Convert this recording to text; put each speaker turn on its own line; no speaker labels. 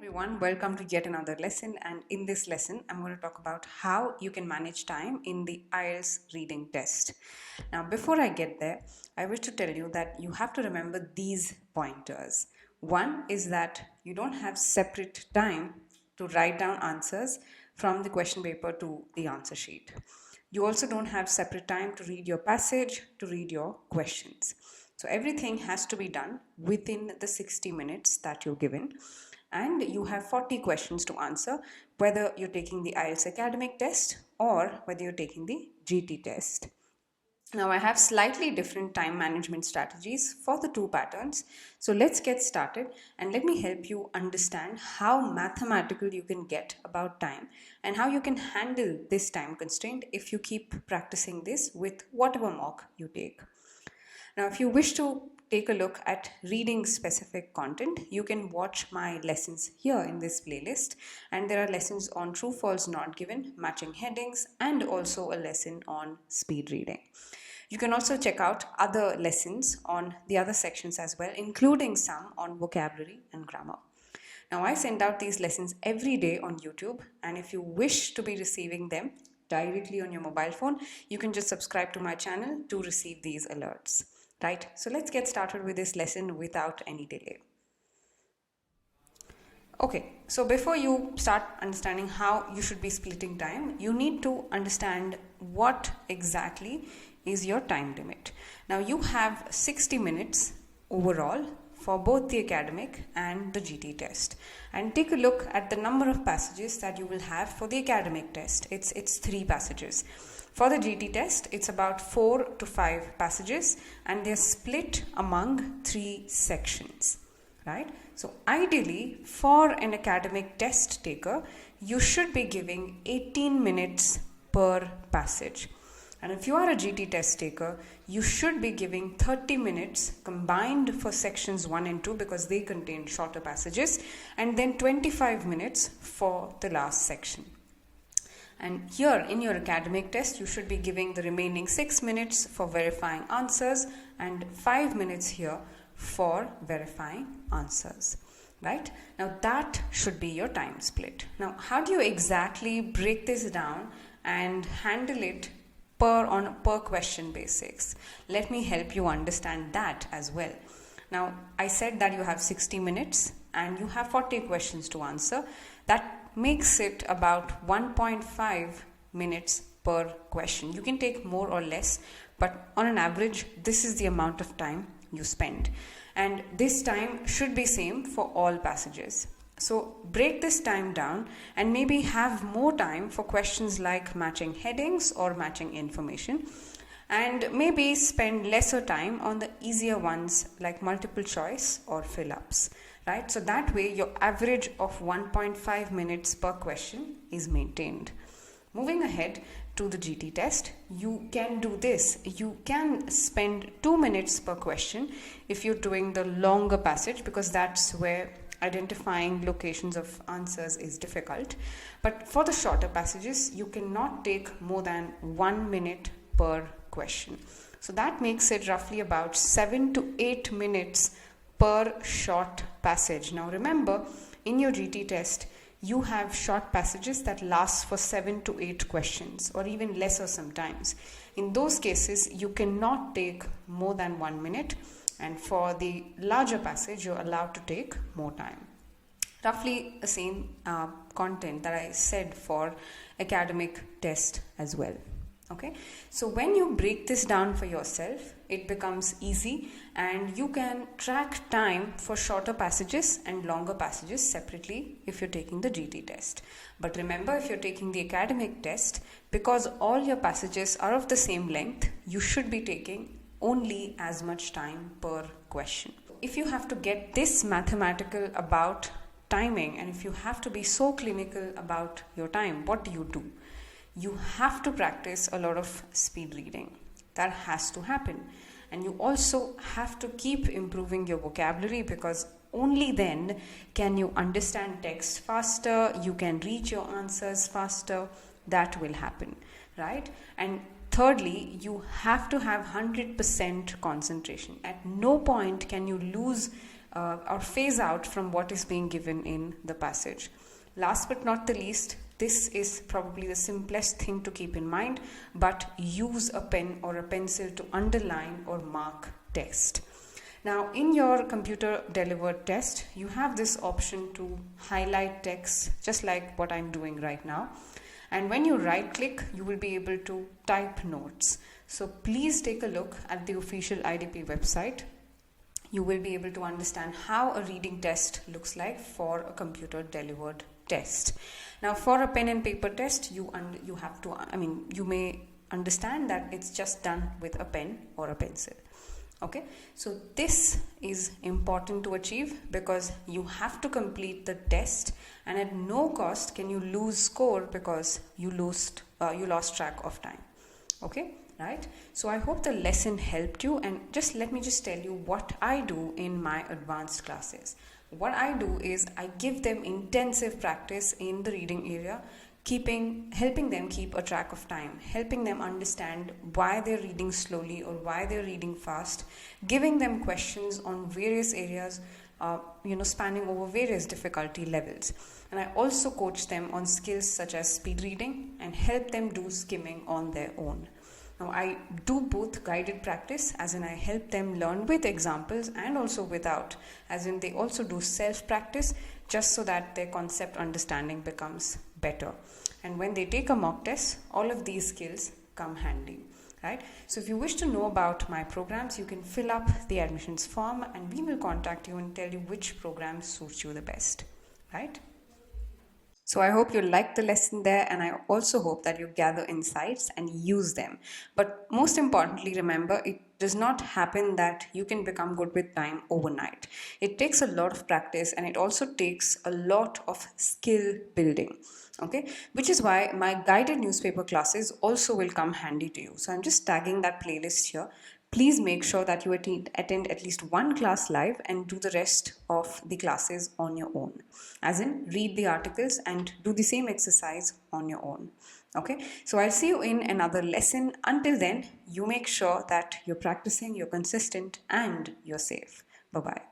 Everyone, welcome to yet another lesson, and in this lesson I'm going to talk about how you can manage time in the IELTS reading test. Now before I get there, I wish to tell you that you have to remember these pointers. One is that you don't have separate time to write down answers from the question paper to the answer sheet. You also don't have separate time to read your passage, to read your questions. So everything has to be done within the 60 minutes that you're given, and you have 40 questions to answer, whether you're taking the IELTS academic test or whether you're taking the GT test. Now I have slightly different time management strategies for the two patterns. So let's get started and let me help you understand how mathematical you can get about time and how you can handle this time constraint if you keep practicing this with whatever mock you take. Now, if you wish to take a look at reading specific content, you can watch my lessons here in this playlist, and there are lessons on true, false, not given, matching headings, and also a lesson on speed reading. You can also check out other lessons on the other sections as well, including some on vocabulary and grammar. Now, I send out these lessons every day on YouTube, and if you wish to be receiving them directly on your mobile phone, you can just subscribe to my channel to receive these alerts. Right, so let's get started with this lesson without any delay. Okay, so before you start understanding how you should be splitting time, you need to understand what exactly is your time limit. Now you have 60 minutes overall for both the academic and the GT test, and take a look at the number of passages that you will have for the academic test. It's 3 passages. For the GT test, it's about 4 to 5 passages, and they're split among 3 sections, right? So ideally, for an academic test taker, you should be giving 18 minutes per passage. And if you are a GT test taker, you should be giving 30 minutes combined for sections 1 and 2 because they contain shorter passages, and then 25 minutes for the last section. And here in your academic test, you should be giving the remaining 6 minutes for verifying answers and 5 minutes here for verifying answers, right? Now that should be your time split. Now, how do you exactly break this down and handle it on a per question basis? Let me help you understand that as well. Now, I said that you have 60 minutes and you have 40 questions to answer. That makes it about 1.5 minutes per question. You can take more or less, but on an average, this is the amount of time you spend. And this time should be same for all passages. So break this time down and maybe have more time for questions like matching headings or matching information, and maybe spend lesser time on the easier ones like multiple choice or fill-ups. Right? So that way your average of 1.5 minutes per question is maintained. Moving ahead to the GT test, you can do this. You can spend 2 minutes per question if you're doing the longer passage, because that's where identifying locations of answers is difficult. But for the shorter passages, you cannot take more than 1 minute per question. So that makes it roughly about 7 to 8 minutes per short passage. Now remember, in your GT test, you have short passages that last for 7 to 8 questions, or even lesser sometimes. In those cases, you cannot take more than 1 minute, and for the larger passage, you're allowed to take more time. Roughly the same content that I said for academic test as well. Okay, so when you break this down for yourself, it becomes easy, and you can track time for shorter passages and longer passages separately if you're taking the GT test. But remember, if you're taking the academic test, because all your passages are of the same length, you should be taking only as much time per question. If you have to get this mathematical about timing, and if you have to be so clinical about your time, what do? You have to practice a lot of speed reading. That has to happen. And you also have to keep improving your vocabulary, because only then can you understand text faster, you can reach your answers faster. That will happen, right? And thirdly, you have to have 100% concentration. At no point can you lose or phase out from what is being given in the passage. Last but not the least, this is probably the simplest thing to keep in mind, but use a pen or a pencil to underline or mark text. Now, in your computer delivered test, you have this option to highlight text, just like what I'm doing right now. And when you right click, you will be able to type notes. So please take a look at the official IDP website. You will be able to understand how a reading test looks like for a computer delivered test. Now, for a pen and paper test, you may understand that it's just done with a pen or a pencil. Okay, so this is important to achieve because you have to complete the test, and at no cost can you lose score because you lost track of time. Okay, right? So I hope the lesson helped you, and let me tell you what I do in my advanced classes. What I do is I give them intensive practice in the reading area, helping them keep a track of time, helping them understand why they're reading slowly or why they're reading fast, giving them questions on various areas, spanning over various difficulty levels. And I also coach them on skills such as speed reading and help them do skimming on their own. Now, I do both guided practice, as in I help them learn with examples, and also without, as in they also do self-practice, just so that their concept understanding becomes better. And when they take a mock test, all of these skills come handy, right? So if you wish to know about my programs, you can fill up the admissions form and we will contact you and tell you which program suits you the best, right? So I hope you liked the lesson there, and I also hope that you gather insights and use them. But most importantly, remember, it does not happen that you can become good with time overnight. It takes a lot of practice, and it also takes a lot of skill building. Okay, which is why my guided newspaper classes also will come handy to you. So I'm just tagging that playlist here. Please make sure that you attend at least one class live and do the rest of the classes on your own. As in, read the articles and do the same exercise on your own. Okay, so I'll see you in another lesson. Until then, you make sure that you're practicing, you're consistent, and you're safe. Bye-bye.